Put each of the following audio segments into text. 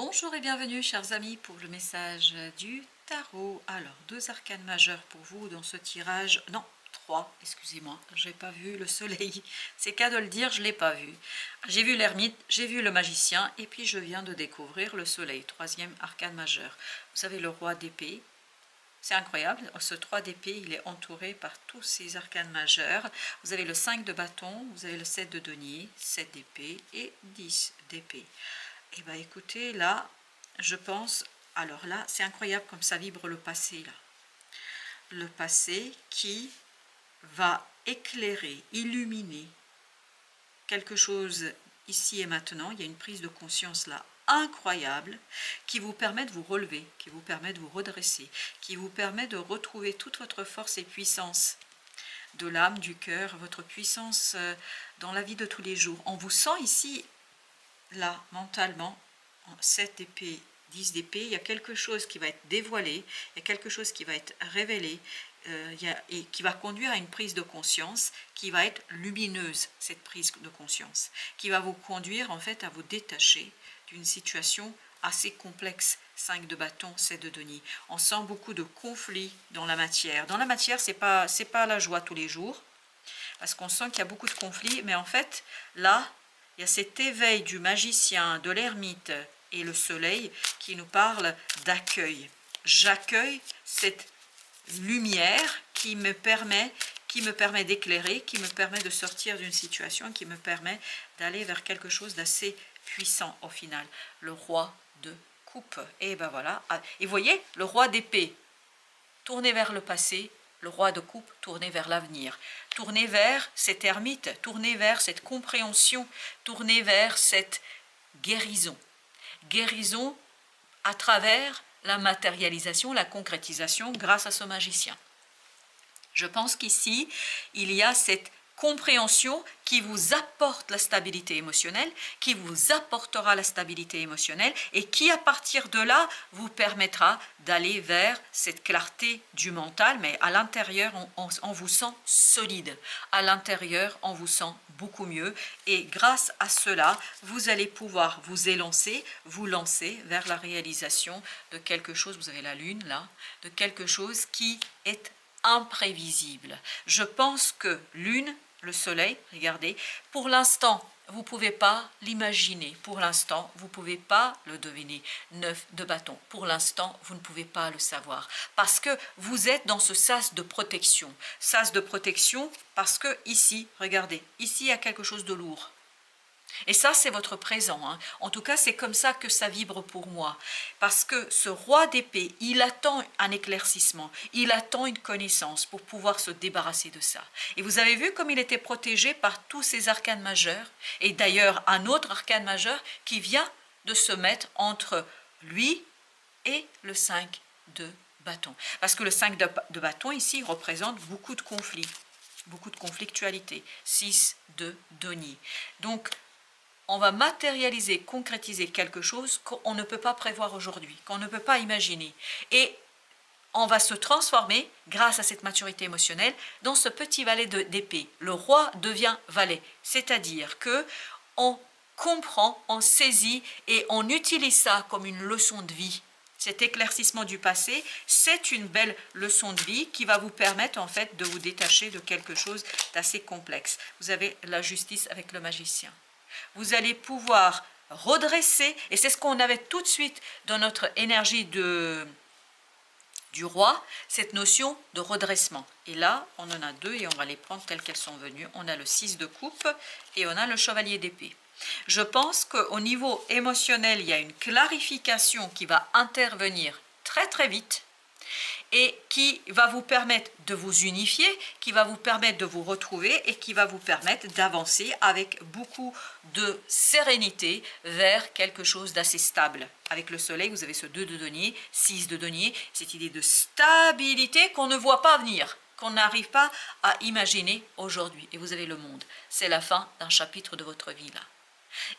Bonjour et bienvenue chers amis pour le message du tarot. Alors, deux arcanes majeures pour vous dans ce tirage. Non, trois, excusez-moi, j'ai pas vu le soleil. C'est qu'à de le dire, je l'ai pas vu. J'ai vu l'ermite, j'ai vu le magicien et puis je viens de découvrir le soleil, troisième arcane majeur. Vous savez, le roi d'épée. C'est incroyable, ce 3 d'épée, il est entouré par tous ces arcanes majeurs. Vous avez le 5 de bâton, vous avez le 7 de denier, 7 d'épée et 10 d'épée. Et bien écoutez, là, je pense, alors là, c'est incroyable comme ça vibre le passé, là. Le passé qui va éclairer, illuminer quelque chose ici et maintenant. Il y a une prise de conscience là incroyable qui vous permet de vous relever, qui vous permet de vous redresser, qui vous permet de retrouver toute votre force et puissance de l'âme, du cœur, votre puissance dans la vie de tous les jours. On vous sent ici, là, mentalement, 7 d'épée, 10 d'épée, il y a quelque chose qui va être dévoilé, il y a quelque chose qui va être révélé, et qui va conduire à une prise de conscience qui va être lumineuse, cette prise de conscience, qui va vous conduire en fait à vous détacher d'une situation assez complexe. 5 de bâton, 7 de denier. On sent beaucoup de conflits dans la matière. Dans la matière, c'est pas la joie tous les jours, parce qu'on sent qu'il y a beaucoup de conflits, mais en fait, là, il y a cet éveil du magicien, de l'ermite et le soleil qui nous parle d'accueil. J'accueille cette lumière qui me permet d'éclairer, qui me permet de sortir d'une situation, qui me permet d'aller vers quelque chose d'assez puissant au final. Le roi de coupe. Et ben voilà. Et vous voyez, le roi d'épée, tourné vers le passé, le roi de coupe tourné vers l'avenir, tourné vers cette ermite, tourné vers cette compréhension, tourné vers cette guérison. Guérison à travers la matérialisation, la concrétisation grâce à ce magicien. Je pense qu'ici, il y a cette compréhension qui vous apporte la stabilité émotionnelle, qui vous apportera la stabilité émotionnelle et qui, à partir de là, vous permettra d'aller vers cette clarté du mental, mais à l'intérieur, on vous sent solide. À l'intérieur, on vous sent beaucoup mieux et grâce à cela, vous allez pouvoir vous lancer vers la réalisation de quelque chose, vous avez la lune là, de quelque chose qui est imprévisible. Je pense que lune, le soleil, regardez, pour l'instant, vous ne pouvez pas l'imaginer. Pour l'instant, vous ne pouvez pas le deviner. 9 de bâton. Pour l'instant, vous ne pouvez pas le savoir. Parce que vous êtes dans ce sas de protection. Sas de protection parce que ici, regardez, ici il y a quelque chose de lourd. Et ça, c'est votre présent. Hein. En tout cas, c'est comme ça que ça vibre pour moi. Parce que ce roi d'épée, il attend un éclaircissement, il attend une connaissance pour pouvoir se débarrasser de ça. Et vous avez vu comme il était protégé par tous ces arcanes majeurs. Et d'ailleurs, un autre arcane majeur qui vient de se mettre entre lui et le 5 de bâton. Parce que le 5 de bâton, ici, représente beaucoup de conflits, beaucoup de conflictualité. 6 de denier. Donc, on va matérialiser, concrétiser quelque chose qu'on ne peut pas prévoir aujourd'hui, qu'on ne peut pas imaginer. Et on va se transformer, grâce à cette maturité émotionnelle, dans ce petit valet d'épée. Le roi devient valet, c'est-à-dire que on comprend, on saisit et on utilise ça comme une leçon de vie. Cet éclaircissement du passé, c'est une belle leçon de vie qui va vous permettre en fait de vous détacher de quelque chose d'assez complexe. Vous avez la justice avec le magicien. Vous allez pouvoir redresser, et c'est ce qu'on avait tout de suite dans notre énergie du roi, cette notion de redressement. Et là, on en a deux et on va les prendre telles qu'elles sont venues. On a le 6 de coupe et on a le chevalier d'épée. Je pense qu'au niveau émotionnel, il y a une clarification qui va intervenir très très vite et qui va vous permettre de vous unifier, qui va vous permettre de vous retrouver et qui va vous permettre d'avancer avec beaucoup de sérénité vers quelque chose d'assez stable. Avec le soleil, vous avez ce 2 de denier, 6 de denier, cette idée de stabilité qu'on ne voit pas venir, qu'on n'arrive pas à imaginer aujourd'hui. Et vous avez le monde. C'est la fin d'un chapitre de votre vie là.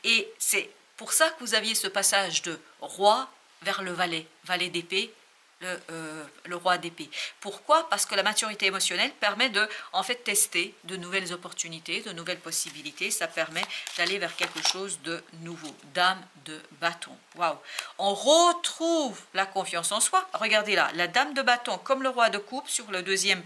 Et c'est pour ça que vous aviez ce passage de roi vers le valet, valet d'épée, le roi d'épée. Pourquoi? Parce que la maturité émotionnelle permet de, en fait, tester de nouvelles opportunités, de nouvelles possibilités. Ça permet d'aller vers quelque chose de nouveau. Dame de bâton. Waouh! On retrouve la confiance en soi. Regardez là, la dame de bâton, comme le roi de coupe sur le deuxième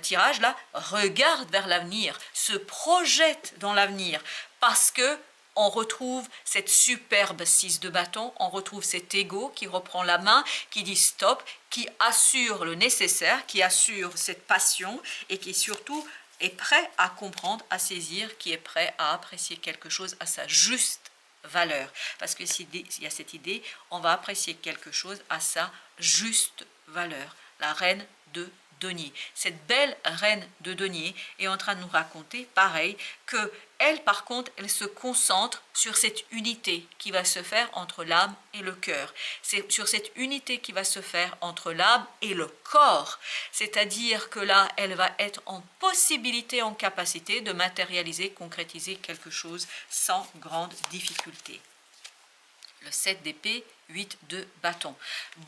tirage, là, regarde vers l'avenir, se projette dans l'avenir, parce que on retrouve cette superbe 6 de bâton, on retrouve cet ego qui reprend la main, qui dit stop, qui assure le nécessaire, qui assure cette passion et qui surtout est prêt à comprendre, à saisir, qui est prêt à apprécier quelque chose à sa juste valeur. Parce que s'il y a cette idée, on va apprécier quelque chose à sa juste valeur. La reine de denier. Cette belle reine de denier est en train de nous raconter, pareil, que elle, par contre, elle se concentre sur cette unité qui va se faire entre l'âme et le cœur. C'est sur cette unité qui va se faire entre l'âme et le corps. C'est-à-dire que là, elle va être en possibilité, en capacité de matérialiser, concrétiser quelque chose sans grande difficulté. Le 7 d'épée, 8 de bâton.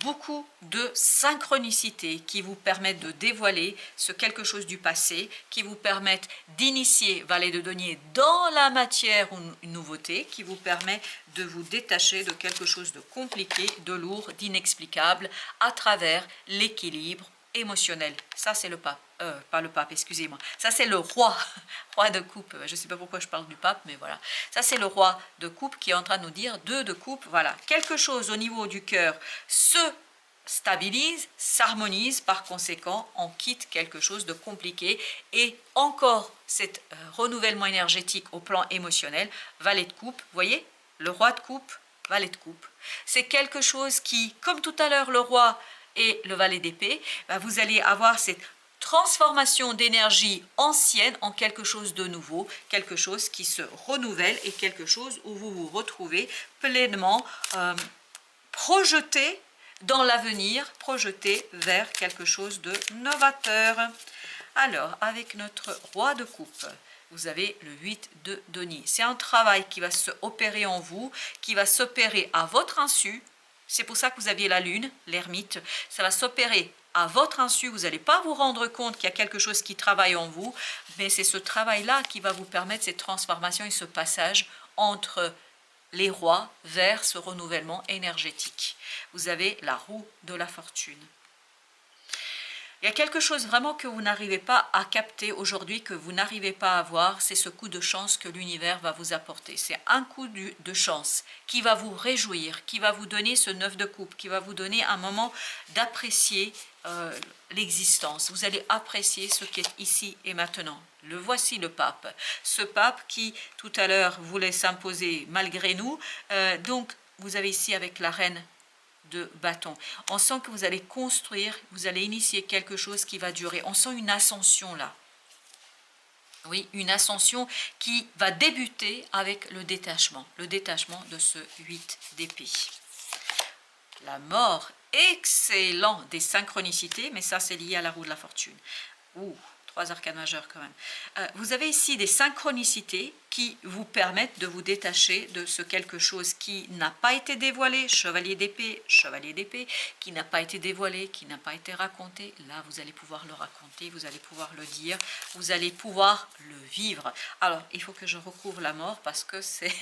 Beaucoup de synchronicité qui vous permettent de dévoiler ce quelque chose du passé, qui vous permettent d'initier valet de denier dans la matière ou une nouveauté, qui vous permet de vous détacher de quelque chose de compliqué, de lourd, d'inexplicable à travers l'équilibre émotionnel. Ça, c'est le pape. Pas le pape, excusez-moi. Ça, c'est le roi, roi de coupe. Je ne sais pas pourquoi je parle du pape, mais voilà. Ça, c'est le roi de coupe qui est en train de nous dire, 2 de coupe, voilà. Quelque chose au niveau du cœur se stabilise, s'harmonise, par conséquent, on quitte quelque chose de compliqué et encore cet renouvellement énergétique au plan émotionnel, valet de coupe, vous voyez, le roi de coupe, valet de coupe. C'est quelque chose qui, comme tout à l'heure, le roi et le valet d'épée, vous allez avoir cette transformation d'énergie ancienne en quelque chose de nouveau, quelque chose qui se renouvelle et quelque chose où vous vous retrouvez pleinement projeté dans l'avenir, projeté vers quelque chose de novateur. Alors, avec notre roi de coupe, vous avez le 8 de denier. C'est un travail qui va se opérer en vous, qui va s'opérer à votre insu. C'est pour ça que vous aviez la lune, l'ermite. Ça va s'opérer à votre insu. Vous n'allez pas vous rendre compte qu'il y a quelque chose qui travaille en vous, mais c'est ce travail-là qui va vous permettre cette transformation et ce passage entre les rois vers ce renouvellement énergétique. Vous avez la roue de la fortune. Il y a quelque chose vraiment que vous n'arrivez pas à capter aujourd'hui, que vous n'arrivez pas à voir, c'est ce coup de chance que l'univers va vous apporter. C'est un coup de chance qui va vous réjouir, qui va vous donner ce 9 de coupe, qui va vous donner un moment d'apprécier l'existence. Vous allez apprécier ce qui est ici et maintenant. Le voici le pape. Ce pape qui, tout à l'heure, voulait s'imposer malgré nous. Donc, vous avez ici avec la reine de bâton. On sent que vous allez construire, vous allez initier quelque chose qui va durer. On sent une ascension là. Oui, une ascension qui va débuter avec le détachement de ce 8 d'épée. La mort, excellent, des synchronicités, mais ça c'est lié à la roue de la fortune. Ouh, 3 arcanes majeures quand même. Vous avez ici des synchronicités qui vous permettent de vous détacher de ce quelque chose qui n'a pas été dévoilé, chevalier d'épée, qui n'a pas été dévoilé, qui n'a pas été raconté. Là, vous allez pouvoir le raconter, vous allez pouvoir le dire, vous allez pouvoir le vivre. Alors, il faut que je recouvre la mort parce que c'est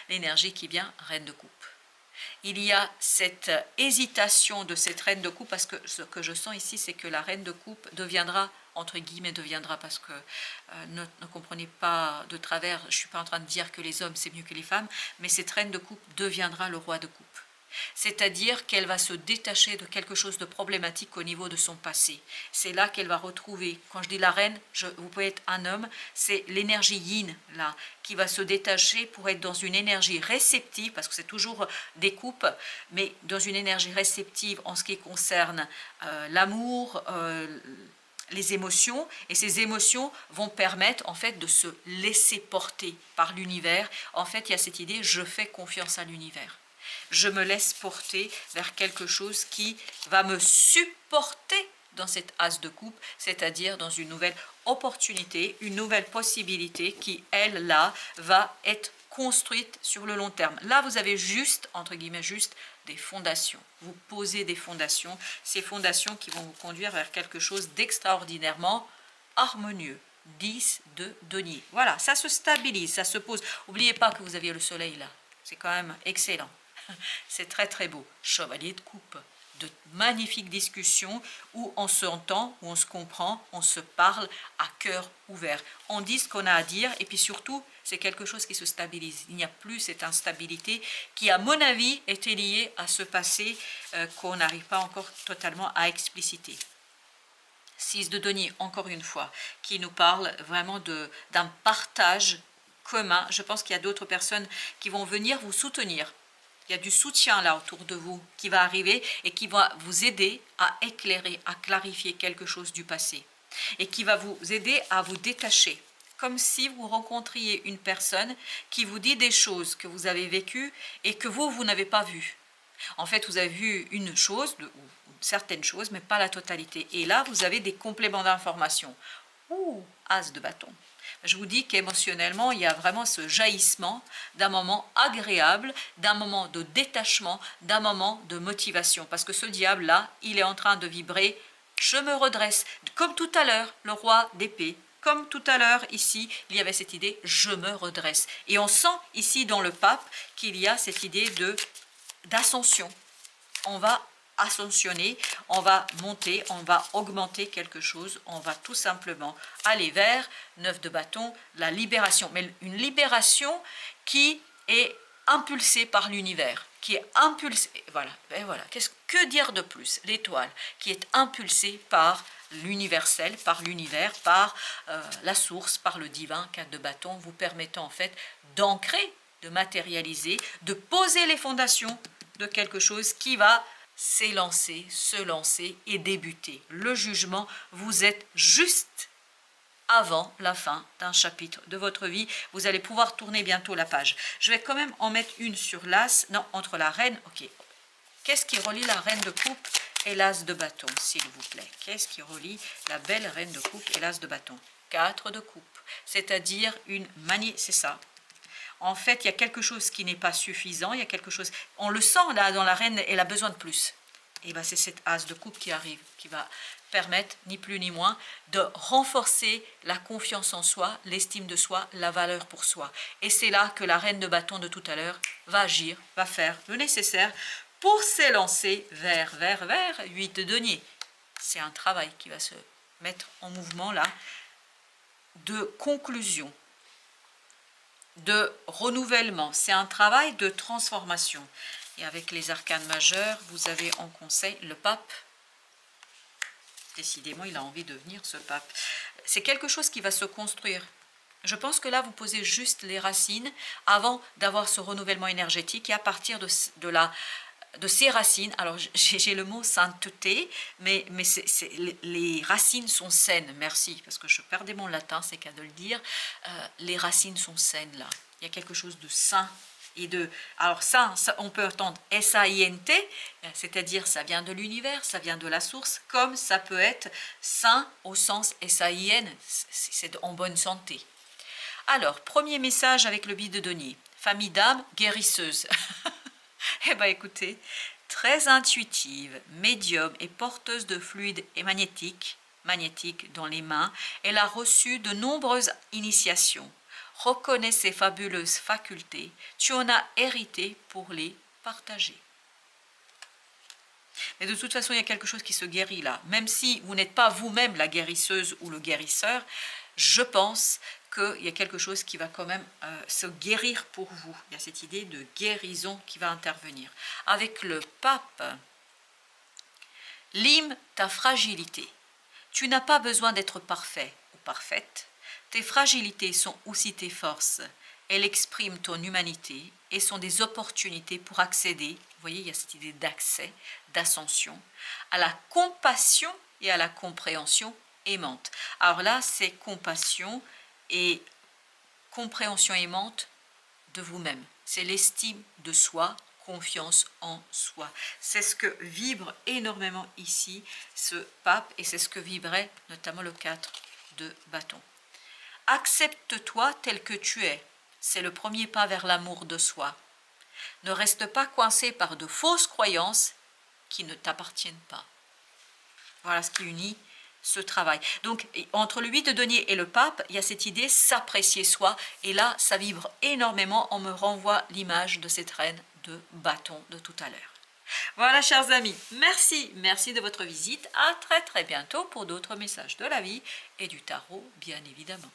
l'énergie qui vient, reine de coupe. Il y a cette hésitation de cette reine de coupe parce que ce que je sens ici, c'est que la reine de coupe deviendra, entre guillemets, parce que ne comprenez pas de travers, je ne suis pas en train de dire que les hommes c'est mieux que les femmes, mais cette reine de coupe deviendra le roi de coupe. C'est-à-dire qu'elle va se détacher de quelque chose de problématique au niveau de son passé. C'est là qu'elle va retrouver, quand je dis la reine, vous pouvez être un homme, c'est l'énergie yin, là, qui va se détacher pour être dans une énergie réceptive, parce que c'est toujours des coupes, mais dans une énergie réceptive en ce qui concerne l'amour, les émotions, et ces émotions vont permettre en fait de se laisser porter par l'univers. En fait, il y a cette idée, je fais confiance à l'univers. Je me laisse porter vers quelque chose qui va me supporter dans cette as de coupe, c'est-à-dire dans une nouvelle opportunité, une nouvelle possibilité qui, elle, là, va être construite sur le long terme. Là, vous avez juste, entre guillemets, juste des fondations. Vous posez des fondations, ces fondations qui vont vous conduire vers quelque chose d'extraordinairement harmonieux. 10 de denier. Voilà, ça se stabilise, ça se pose. N'oubliez pas que vous aviez le soleil là. C'est quand même excellent. C'est très très beau. Chevalier de coupe. De magnifiques discussions où on s'entend, où on se comprend, on se parle à cœur ouvert. On dit ce qu'on a à dire et puis surtout, c'est quelque chose qui se stabilise. Il n'y a plus cette instabilité qui, à mon avis, était liée à ce passé qu'on n'arrive pas encore totalement à expliciter. 6 de denier, encore une fois, qui nous parle vraiment d'un partage commun. Je pense qu'il y a d'autres personnes qui vont venir vous soutenir. Il y a du soutien là autour de vous qui va arriver et qui va vous aider à éclairer, à clarifier quelque chose du passé. Et qui va vous aider à vous détacher. Comme si vous rencontriez une personne qui vous dit des choses que vous avez vécues et que vous n'avez pas vues. En fait, vous avez vu une chose, ou certaines choses, mais pas la totalité. Et là, vous avez des compléments d'information. Ouh, as de bâton. Je vous dis qu'émotionnellement, il y a vraiment ce jaillissement d'un moment agréable, d'un moment de détachement, d'un moment de motivation. Parce que ce diable-là, il est en train de vibrer « je me redresse ». Comme tout à l'heure, le roi d'épée. Comme tout à l'heure, ici, il y avait cette idée « je me redresse ». Et on sent ici dans le pape qu'il y a cette idée d'ascension. On va ascensionner, on va monter, on va augmenter quelque chose, on va tout simplement aller vers 9 de bâton, la libération. Mais une libération qui est impulsée par l'univers, qui est impulsée, voilà, et voilà. Que dire de plus? L'étoile qui est impulsée par l'universel, par l'univers, par la source, par le divin, 4 de bâton, vous permettant en fait d'ancrer, de matérialiser, de poser les fondations de quelque chose qui va s'élancer, se lancer et débuter. Le jugement, vous êtes juste avant la fin d'un chapitre de votre vie. Vous allez pouvoir tourner bientôt la page. Je vais quand même en mettre une sur l'as, non, entre la reine, ok. Qu'est-ce qui relie la reine de coupe et l'as de bâton, s'il vous plaît? Qu'est-ce qui relie la belle reine de coupe et l'as de bâton? 4 de coupe, c'est-à-dire une manie, c'est ça. En fait, il y a quelque chose qui n'est pas suffisant, il y a quelque chose, on le sent là dans la reine, elle a besoin de plus. Et bien c'est cette as de coupe qui arrive, qui va permettre, ni plus ni moins, de renforcer la confiance en soi, l'estime de soi, la valeur pour soi. Et c'est là que la reine de bâton de tout à l'heure va agir, va faire le nécessaire pour s'élancer vers 8 de denier. C'est un travail qui va se mettre en mouvement là, de conclusion, de renouvellement. C'est un travail de transformation. Et avec les arcanes majeurs, vous avez en conseil le pape. Décidément, il a envie de venir, ce pape. C'est quelque chose qui va se construire. Je pense que là, vous posez juste les racines avant d'avoir ce renouvellement énergétique. Et à partir de ces racines, alors j'ai le mot sainteté, mais les racines sont saines, merci, parce que je perdais mon latin, c'est qu'à de le dire, les racines sont saines là, il y a quelque chose de sain, alors ça, on peut entendre S-A-I-N-T, c'est-à-dire ça vient de l'univers, ça vient de la source, comme ça peut être sain au sens S-A-I-N, c'est en bonne santé. Alors, premier message avec le bille de denier, famille d'âme guérisseuse. Eh bien écoutez, très intuitive, médium et porteuse de fluides et magnétique dans les mains, elle a reçu de nombreuses initiations. Reconnais ses fabuleuses facultés, tu en as hérité pour les partager. Mais de toute façon, il y a quelque chose qui se guérit là. Même si vous n'êtes pas vous-même la guérisseuse ou le guérisseur, je pense qu'il y a quelque chose qui va quand même se guérir pour vous. Il y a cette idée de guérison qui va intervenir. Avec le pape, lime ta fragilité. Tu n'as pas besoin d'être parfait ou parfaite. Tes fragilités sont aussi tes forces. Elles expriment ton humanité et sont des opportunités pour accéder, vous voyez, il y a cette idée d'accès, d'ascension, à la compassion et à la compréhension aimante. Alors là, c'est compassion et compréhension aimante de vous-même. C'est l'estime de soi, confiance en soi. C'est ce que vibre énormément ici ce pape et c'est ce que vibrait notamment le 4 de bâton. Accepte-toi tel que tu es. C'est le premier pas vers l'amour de soi. Ne reste pas coincé par de fausses croyances qui ne t'appartiennent pas. Voilà ce qui unit ce travail. Donc, entre le 8 de denier et le pape, il y a cette idée s'apprécier soi. Et là, ça vibre énormément. On me renvoie l'image de cette reine de bâton de tout à l'heure. Voilà, chers amis, merci de votre visite. À très bientôt pour d'autres messages de la vie et du tarot, bien évidemment.